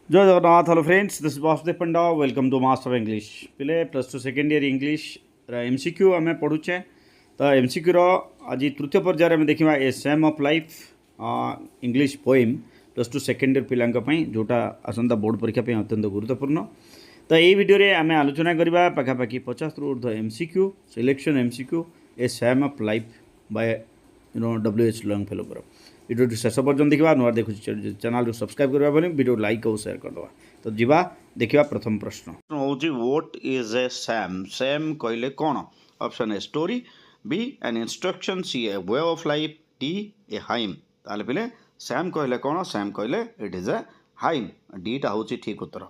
जय Jagannath hello friends this Vasudev Panda welcome to master English पिले plus two second year English MCQ आम पढ़ुचे तो एमसीक्यूर आज तृतीय पर्यायर आम देखा a psalm of life English poem plus two second year पिलांई जोटा आसंता बोर्ड परीक्षा अत्यंत गुरुत्वपूर्ण तो यही वीडियो आम आलोचना करवा पाखापाखि 50 रु ऊर्ध्व MCQ selection MCQ a psalm of life by WH Longfellow video शेष पर्यटन देखा नुआ देखु चैनल सब्सक्राइब करवा वीडियो लाइक और शेयर करदे तो जीवा देखा प्रथम प्रश्न हूँ what is a psalm psalm कहले कौन option A story B an instruction C a way of life D a hymn ताले पिले सैम कहले कौन सैम कहले इट इज ए हाइम डीटा हूँ ठीक उत्तर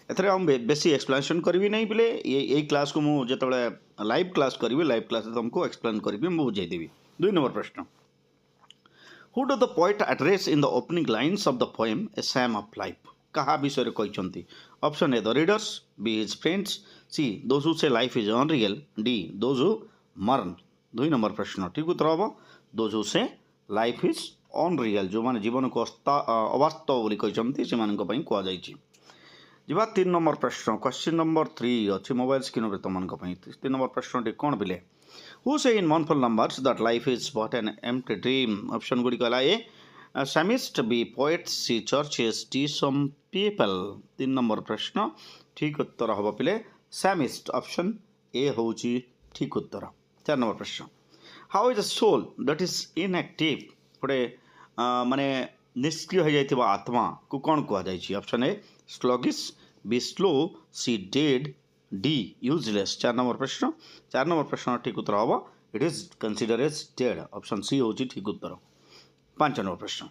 एथरे हम बेसी एक्सप्लेनेशन करी नहीं पिले ये क्लास को मुझे लाइव क्लास करी लाइव क्लास तुमको एक्सप्लेन करी मुझे बुझेदेवी 2 नंबर प्रश्न Who does the poet address in the opening lines of the poem A Sam of Life? कहा विषय कहते option A the readers B his friends C those who say life is unreal D those who mourn 2 number प्रश्न ठीक उत्तर हम those who say life is unreal जो मैंने जीवन को अवास्तव बोली कहते से कहुई जा 3 नंबर प्रश्न क्वेश्चन नंबर 3 अच्छी मोबाइल स्क्रीन पर तुम 3 नंबर प्रश्न टी कौन पिले Who say in mournful numbers that life is but an empty dream? Option Gudi कहला ए psalmist B poets C churches D some people 3 number प्रश्न ठीक उत्तर हम पिले psalmist ऑप्शन ए होची ठीक उत्तर 4 नंबर प्रश्न How is a soul that is inactive गोटे माने निष्क्रिय हो जाइथिबा आत्मा को कौन कहा जाइछि option A sluggish B slow C dead D useless 4 number प्रश्न ठीक उत्तर हम it is consider as dead option C हूँ ठीक उत्तर 5 नंबर प्रश्न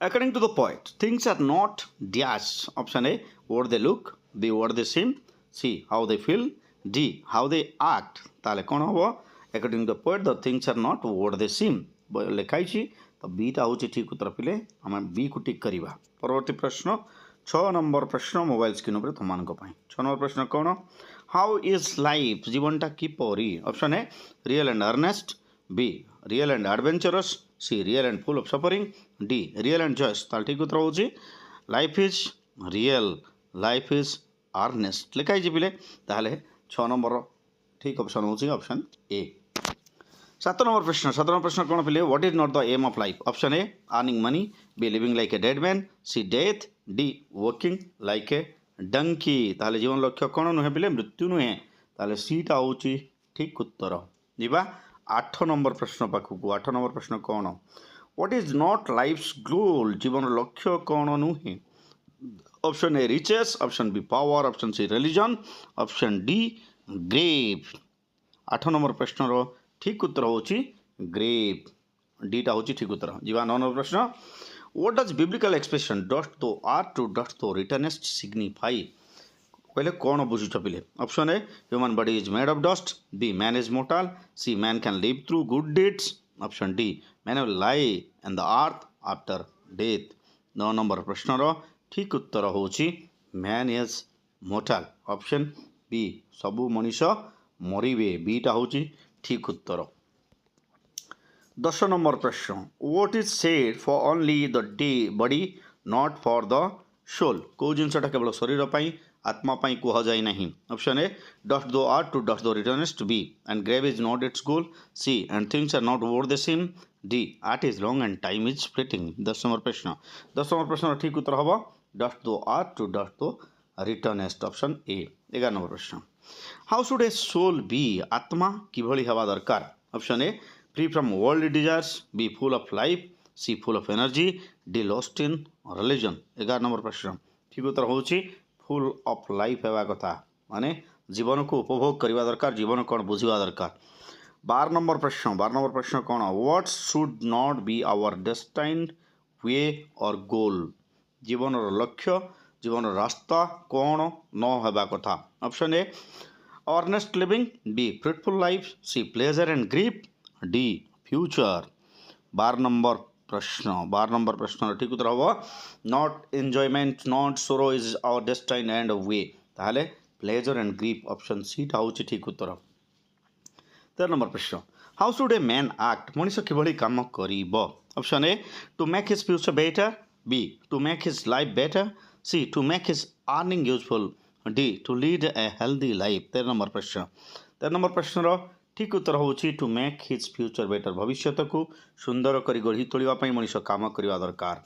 according to the poet things are not dash option A what they look B what they seem C how they feel D how they act ताले कौन हम according to the poet the things are not what they सीम लिखाई तो beta हूँ ठीक उत्तर पिले आम B को टिक करवा परवर्ती प्रश्न 6 नंबर प्रश्न मोबाइल स्क्रीन पर तुम 6 नंबर प्रश्न कौन हाउ इज लाइफ जीवनटा किपरि option A real and earnest B real and adventurous C real and full of suffering D real and joyous ताल ठीक उत्तर होची life is real life is earnest लिखाई पिले ताहले 6 नंबर ठीक ऑप्शन होची ऑप्शन ए 7 नंबर प्रश्न कौन पिले what is not the aim of life option A earning money B living like a dead man C death D working like a donkey ताहले जीवन लक्ष्य कौन नुहे पिले मृत्यु नुहे ताहले सीटा होची ठीक उत्तर जीवा 8 नंबर प्रश्न पाखक 8 नंबर प्रश्न कौन what is not life's goal जीवन लक्ष्य कौन नुहे option A riches option B power option C religion option D grave 8 number प्रश्न ठीक उत्तर होची ग्रेव डीटा होची ठीक उत्तर जीवा 9 नंबर प्रश्न what does biblical expression dust thou art to dust thou returnest signify कहले कौन बुझुछ पिले option A human body is made of dust B man is mortal C man can live through good deeds option D man will lie in the earth after death 9 number प्रश्न ठीक उत्तर होची man is mortal option B सबु मनीष मरिबे बीटा होची ठीक उत्तर 10 नंबर प्रश्न what is said for only the day body not for the soul को जिनसटा केवल शरीर पाई आत्मा पाई कह जाए नहीं option A dust thou art to dust thou returnest B and grave is not its goal C and things are not were the same D art is long and time is fleeting 10 number प्रश्न ठीक उत्तर हम dust thou art to dust thou returnest option A 11 number प्रश्न how should a soul be आत्मा किभली हवा दरकार option A free from world desires B full of life C full of energy D lost in religion 11 number प्रश्न ठीक उत्तर होची full of life हेबा कथा माने जीवन को उपभोग करवा दरकार जीवन कौन बुझा दरकार 12 नंबर प्रश्न कौन what should not be our destined way or goal जीवन लक्ष्य जीवन रास्ता कौन न हेबा कथा option A earnest living B fruitful life C pleasure and grief D future 12 number प्रश्न ठीक उत्तर हम not enjoyment not sorrow is our destine end way ताहले pleasure and grief option C टा होची ठीक उत्तर 13 नंबर प्रश्न how should a man act मनीष किभली काम करिबो option A to make his future better B to make his life better C to make his earning useful, D to lead a healthy life. 13 number प्रश्न। 13 number प्रश्नर ठीक उत्तर होची to make his future better, भविष्य को सुंदर कर गढ़ी तोड़ापी मनीष काम करवा दरकार।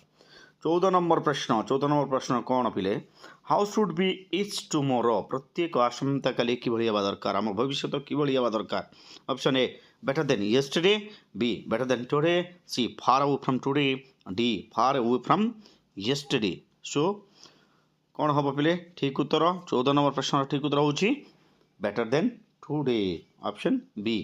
14 नंबर प्रश्न। 14 नंबर प्रश्न कौन पिले, how should be each tomorrow, प्रत्येक आसंता काली किभଳି हेबा दरकार, आम भविष्य किभଳି हेबा दरकार। Option A better than yesterday, B better than today, C far away from today, D far away from yesterday. So कौन हम पिले ठीक उत्तर 14 नंबर प्रश्न ठीक उत्तर होची better than today, option B.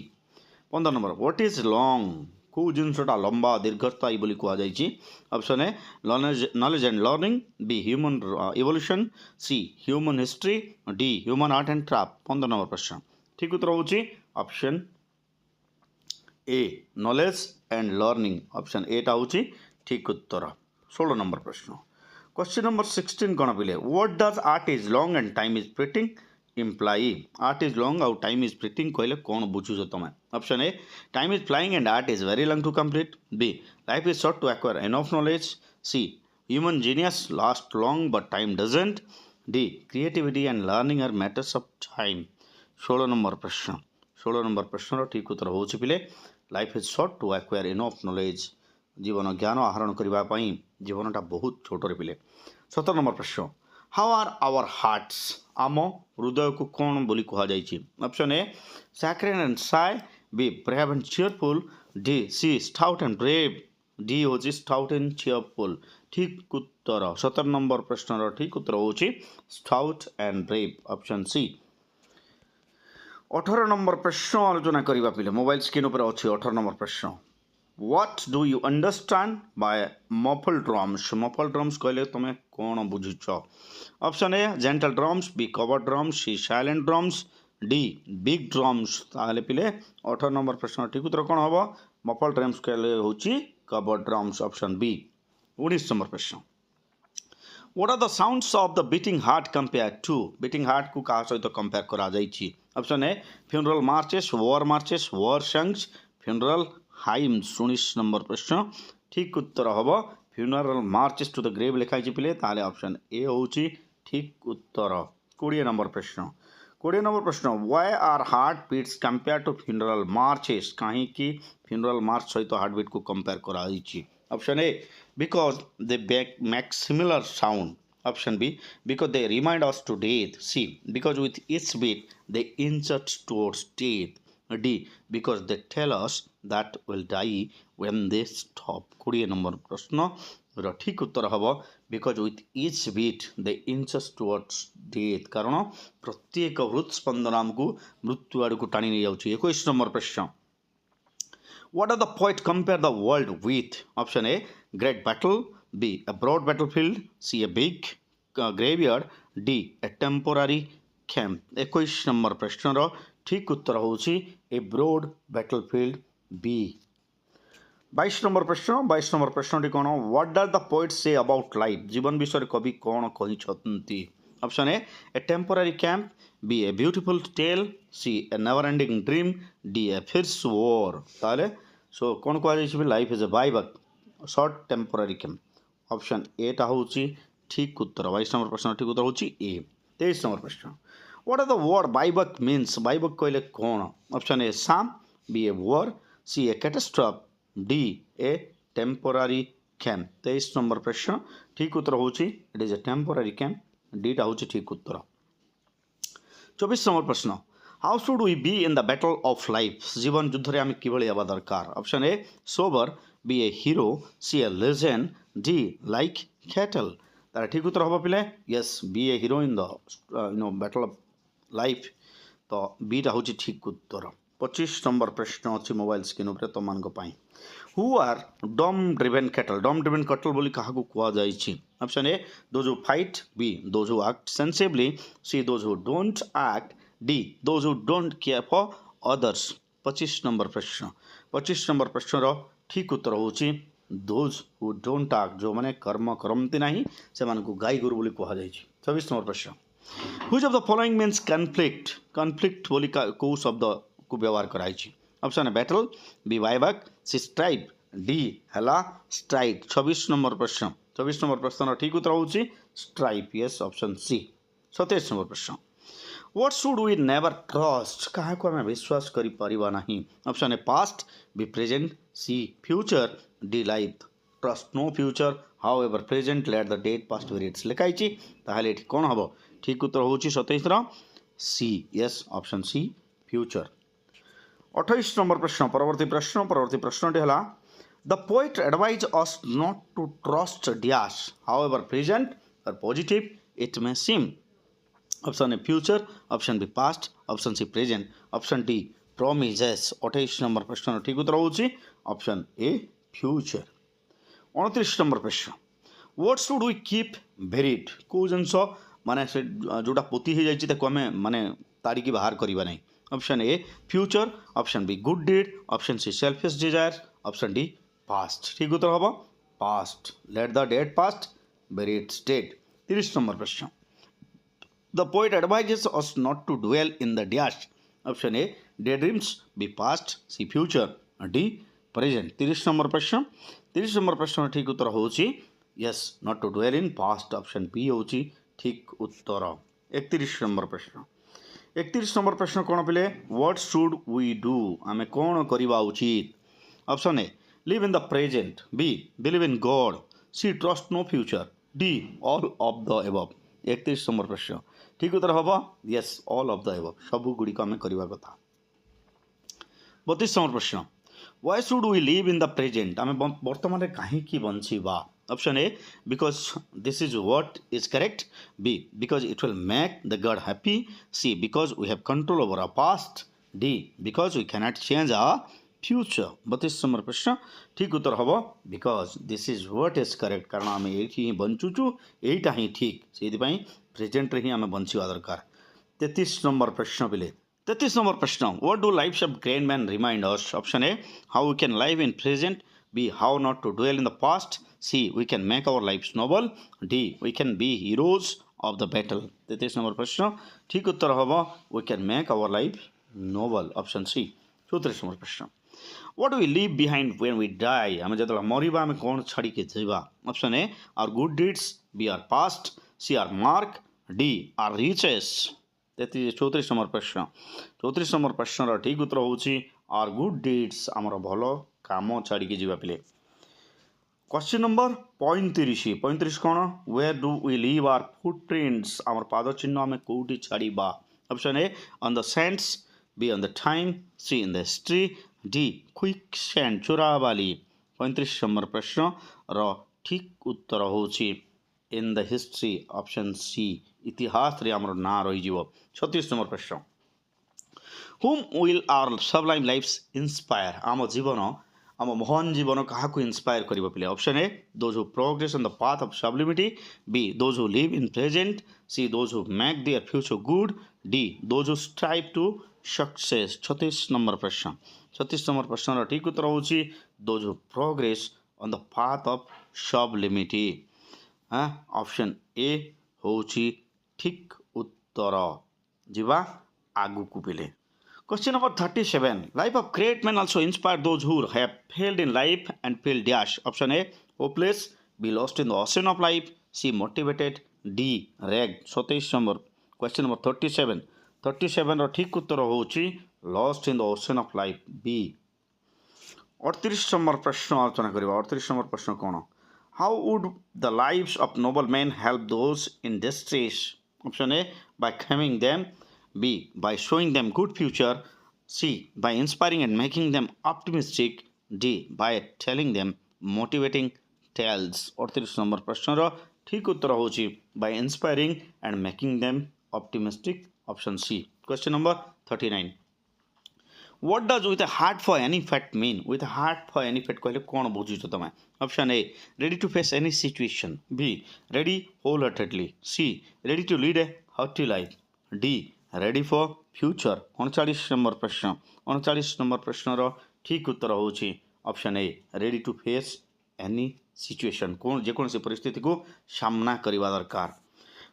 15 number what is long, कौ जिनसटा लंबा दीर्घस्थायी बोली कह जाइए। Option A knowledge and learning, B human evolution, C human history, D human art and craft. 15 number प्रश्न ठीक उत्तर होची option A knowledge and learning, option A टा होची ठीक उत्तर। 16 नंबर प्रश्न क्वेश्चन नंबर 16 कौन पिले, what does art is long and time is fleeting imply, art is long आउ टाइम इज फ्लीटिंग कहले कौन बुझुछ तुम। Option A time is flying and art is very long to complete, B life is short to acquire enough knowledge, C human genius last long but time doesn't, D creativity and learning are matters of time. 16 number प्रश्न। 16 number प्रश्न ठीक उत्तर होची पिले life is short to acquire enough knowledge, जीवन ज्ञान आहरण करने जीवनटा बहुत छोट पिले। 17 नंबर प्रश्न हाउ आर आवर हार्ट्स, आम हृदय को कौन बोली कह जाइए। Option A sacred and shy, B brave and cheerful, D C stout and brave, D हो स्टाउट एंड चीयरफुल। ठीक उत्तर 17 नंबर प्रश्न ठीक उत्तर हो stout and brave, option C. 18 number प्रश्न आलोचना करवा पिले मोबाइल स्क्रीन पर अच्छी 18 नंबर प्रश्न what do you understand by muffle drums, muffle drums कहले तुम कौन बुझुच। Option A gentle drums, B cover drums, C silent drums, D big drums. ताहले पिले 18 नंबर प्रश्न ठीक उत्तर कौन हम, मफल ड्रम्स कहले होची cover drums, option B. 19 number प्रश्न what are the sounds of the beating heart compare to, beating heart को क्या सहित कंपेयर करा जाइछि। Option A funeral marches, war songs, funeral hymns. 19 number प्रश्न ठीक उत्तर हम funeral marches to the grave लिखाई पिले, ताले ऑप्शन ए होची ठीक उत्तर। 20 नंबर प्रश्न 20 नंबर प्रश्न why are heart beats compare to funeral marches, कहीं फ्यूनरल मार्च सहित हार्ट बीट को कंपेयर करा जाइछि। Option A because they make similar sound, option B because they remind us to death, C because with each beat they inch towards death, D because they tell us that will die when they stop. 20 number प्रश्न ठीक उत्तर हम because with each beat they inch towards death, कारण प्रत्येक हृत्स्पंदन आमको मृत्यु आड़ को टाणी नहीं जाऊँगी। 21 नंबर प्रश्न What are the poet compare the world with? Option A, great battle, B, a broad battlefield, C, a big graveyard, D, a temporary camp। 21 number प्रश्न ठीक उत्तर होची a broad battlefield, B। 22 number प्रश्न 22 number प्रश्न कौन what does the poet say about life, जीवन विषय कवि कौन कही। Option A temporary camp, B a beautiful tale, C a never ending dream, D a fierce war. ताले सो कौन कह life is a bivouac short temporary camp, option A टा होची ठीक उत्तर। 22 नंबर प्रश्न ठीक उत्तर होची ए। 23 नंबर प्रश्न what are the word bivouac means, bivouac कहले कौन। Option A psalm, B a war, C a catastrophe, D a temporary camp. 23 number प्रश्न ठीक उत्तर होची it is a temporary camp, D टा होची ठीक उत्तर। 24 नंबर प्रश्न how should we be in the battle of life, जीवन युद्ध रे आमे किभଳି हेबा दरकार। Option A sober, B a hero, C a legend, D like cattle. तार ठीक उत्तर हम पिले yes B a hero in the battle of life, तो बी टा होची ठीक उत्तर। 25 नंबर प्रश्न अच्छी मोबाइल स्क्रीन पर तुम मानी who are dumb driven cattle, dumb driven cattle बोली क्या कह जाइए। Option A those who fight, B those who act sensibly, C those who don't act, D those who don't care for others. 25 number प्रश्न 25 number प्रश्न ठीक उत्तर होची those who don't act, जो मैंने कर्म करती ना से गाई गोरु बोली कह जाइए। 26 नंबर प्रश्न which of the following means conflict, conflict बोली कौ शब्द को व्यवहार कराई। Option A battle, B bivouac, C strife, D हला स्ट्राइक। 26 नंबर प्रश्न 26 नंबर प्रश्न ठीक उत्तर होची stripe. Yes, option C. 27 number प्रश्न. What should we never trust? कहाँ को हमें विश्वास करी परिवा नहीं. Option A past, B present, C future, D life. Trust no future however present let the dead past bury its लिखाई. ताहले एठी कोन हबो? ठीक उत्तर होची 27 रो C. Yes, option C future. 28 number प्रश्न. परवर्ती प्रश्नटी हला the poet advise us not to trust dash however present or positive it may seem. Option A future, option B past, option C present, option D प्रोमिजेस. 28 number प्रश्न ठीक उत्तर होची option A future. 29 number प्रश्न. What should we keep buried? को जिनस माने से जोटा पोती हो जाइछि ताको हमें माने तारिकी बाहर करिबा नै. Option A future, option B good deed, option C selfish desire, option D past. ठीक उत्तर हबो past. Let the dead past bury its dead. 30 number प्रश्न. The poet advises us not to dwell in the dash. Option A daydreams, B past, C future, D present. 30 number प्रश्न. 30 number प्रश्न ठीक उत्तर होची yes, not to dwell in past. Option B होची ठीक उत्तर. 31 number प्रश्न. 31 number प्रश्न कोन पिले? What should we do? आमे कोन करिबा उचित? Option A live in the present, B believe in God, C trust no future, D all of the above. 31 number प्रश्न ठीक उत्तर हम yes all of the above सब गुड़िक आम करवा कथा. 32 नंबर प्रश्न. Why should we live in the present? आम वर्तमान कहीं बंचवा. Option A because this is what is correct, B because it will make the god happy, C because we have control over our past, D because we cannot change our future. 32 number प्रश्न ठीक उत्तर हम because this is what is correct. कारण आम ये बंचुचु यहीटा ही ठीक से present ही आम बंचा दरकार. 33 नंबर प्रश्न पिले. 33 नंबर प्रश्न. What do lives of great man remind us? Option A how we can live in present, B how not to dwell in the past, C we can make our life noble, D we can be heroes of the battle. 33 number प्रश्न ठीक उत्तर हम we can make our life noble. Option C. 34 number प्रश्न. What do we leave behind when we die? आम जो मरवा आम कौन छाड़ी के जीवा. Option A our good deeds, B our past, C our mark, D our riches. 34 number प्रश्न. 34 नंबर प्रश्न ठीक उत्तर होची आर गुड डीड्स आमर भल काम छाड़ी के जीवा पिले. Question number 35. 35 कौन? Where do we leave our footprints आमर पाद चिन्ह आम कौटी छाड़ीबा. Option A on the sands, B on the time, C in the history, D quicksand चोराबाली. 35 नंबर प्रश्न ठीक उत्तर होची in the history. Option C इतिहास रे आमर ना रही जीव. 36 नंबर प्रश्न. Whom will our sublime lives inspire? आम जीवन आम महान जीवन क्या इंस्पायर कर पिले. Option A those who progress on the path of sublimity, B those who live in present, C those who make their future good, D those who strive to success. 36 number प्रश्न. 36 number प्रश्न ठीक उत्तर होची those who progress on the path of sublimity. Option A होची ठीक उत्तर. जीवा आगु को पिले. Question number 37. Life of great man also inspire those who have failed in life and feel dash. Option A hopeless, B lost in the ocean of life, C motivated, D rag. 27 number. Question number 37. 37 ठीक उत्तर होची lost in the ocean of life, B. 38 number प्रश्न आलोचना करवा. 38 number प्रश्न कौन? How would the lives of noble man help those in distress? Option A by coming them, B by showing them good future, C by inspiring and making them optimistic, D by telling them motivating tales. 38 number प्रश्न ठीक उत्तर होची by inspiring and making them optimistic. Option C. Question number 39. What does with heart for any fate mean? With heart for any fate कहले कौन बुझुछ तुम? Option A ready to face any situation, B ready whole heartedly, C ready to lead a hearty life, D ready for future. 39 number प्रश्न. 39 number प्रश्न ठीक उत्तर होची option A ready to face any situation. कौन जेकोसी परिस्थिति को सामना करवा दरकार.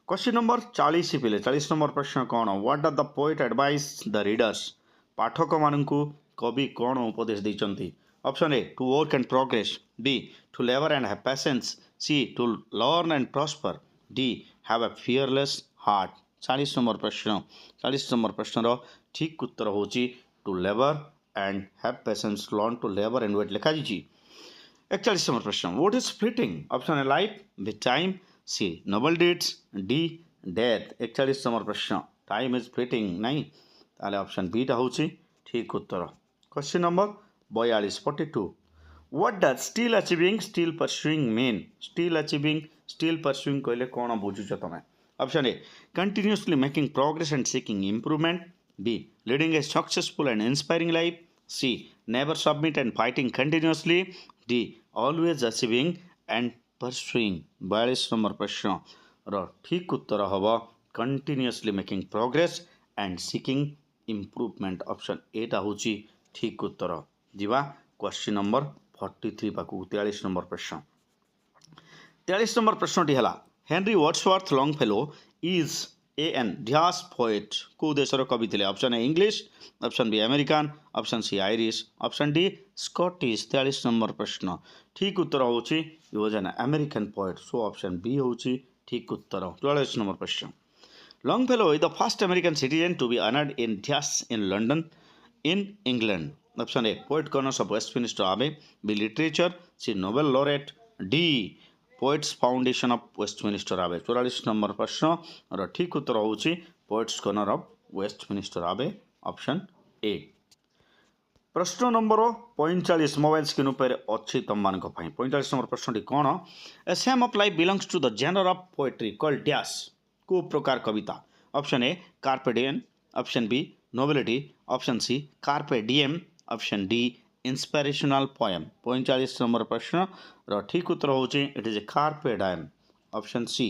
क्वेश्चन नंबर 40 पिले. 40 नंबर प्रश्न कौन? What does the poet advise the readers? पाठक मानू कवि कौन उपदेश देइचंती? Option A to work and progress, B to labour and have patience, C to learn and prosper, D have a fearless heart 40 number प्रश्न 40 number प्रश्नर ठीक उत्तर होची to labour and have patience learn to labour and wait लिखा जी 41 number प्रश्न what is fleeting option A life B time C noble deeds D death 41 number प्रश्न time is fleeting नहीं ताले ऑप्शन बी टा होची ठीक उत्तर question number 42 42 what does still achieving still pursuing mean still pursuing कहले कौन बुझुछ तमे option A continuously making progress and seeking improvement B leading a successful and inspiring life C never submit and fighting continuously D always achieving and pursuing 42 number प्रश्न र ठीक उत्तर हम continuously making progress and seeking improvement option एटा होची ठीक उत्तर जीवा क्वेश्चन नंबर 43 पाकू 43 नंबर प्रश्न 43 नंबर प्रश्नटी है Henry Wadsworth Longfellow is an dash poet को देशर कवि थे option A English option B American option C Irish option D Scottish 43 number प्रश्न ठीक उत्तर होची योजना American poet so option B होची ठीक उत्तर 44 नंबर प्रश्न Longfellow is the first American citizen to be honoured in dash in London in England option A poet corners of Westminster Abbey B literature C Nobel laureate D poets foundation of Westminster Abe 44 number प्रश्न और ठीक उत्तर होची poets corner of Westminster Abe option A प्रश्न number 45 mobile screen पर अच्छी तुम मान 45 नंबर प्रश्न टी कौन a psalm of life belongs to the genre of poetry called dash को प्रकार कविता option A carpe diem option B nobility option C carpe diem option D inspirational poem 45 number प्रश्न र ठीक उत्तर होची it is a carpe diem option C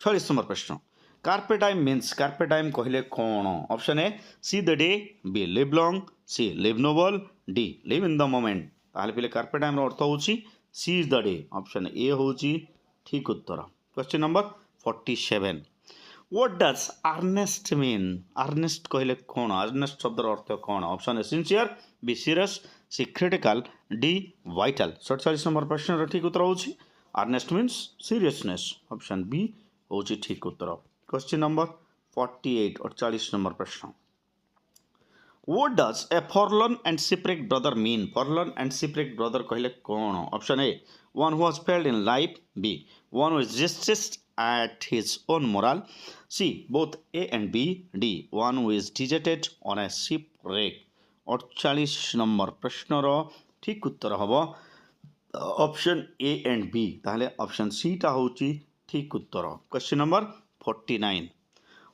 46 number प्रश्न carpe diem means carpe diem कहले कौन option A seize the day B live long C live noble D live in the moment ताले पहले कार्पे डिएम रो अर्थ होची seize the day option A होची ठीक उत्तर question number 47 what does earnest mean earnest कहले कौन अर्नेस्ट शब्द अर्थ कौन option A sincere B serious C critical D vital 47 number प्रश्न ठीक उत्तर होची earnest means seriousness option B होची ठीक उत्तर क्वेश्चन नंबर 48 48 नंबर प्रश्न what does a forlorn and shipwreck brother mean forlorn and shipwreck brother कहले कौन option a one who has failed in life B one who is justice at his own moral C both A and B D one who is deserted on a shipwreck 48 number प्रश्न रो ठीक उत्तर हम option A and B ताहले option C टा होची ठीक उत्तर question number 49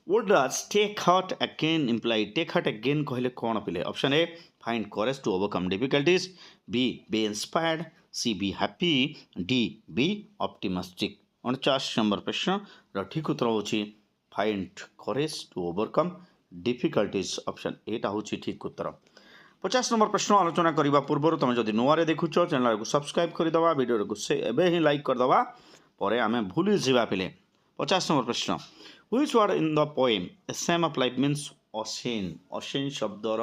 what does take heart again imply take heart again कहले कौन पिले option A find courage to overcome difficulties B be inspired C be happy D be optimistic 49 number प्रश्न र ठीक उत्तर होची find courage to overcome difficulties option एटा होची ठीक उत्तर 50 नंबर प्रश्न आलोचना करने पूर्व तुम जब नुआरे देखुच चैनल को सब्सक्राइब करदे वीडियो को से एबे ही लाइक करदे पर आम भूली जा पिले 50 नंबर प्रश्न which word in the poem a psalm of life means असीन असीन शब्दर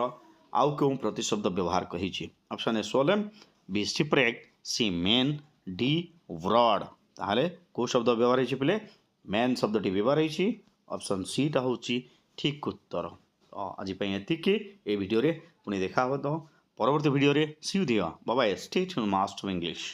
आउ क्यों प्रतिशब्द व्यवहार कही option A solemn B shipwreck C main D word ताहले को शब्द व्यवहार होची पिले मेन शब्दटी व्यवहार होची ऑप्शन सी टा होची ठीक उत्तर आज एतिकी ए वीडियो रे पुणी देखा तो परवर्ती वीडियो रे सी यू दिया bye stay tuned master English.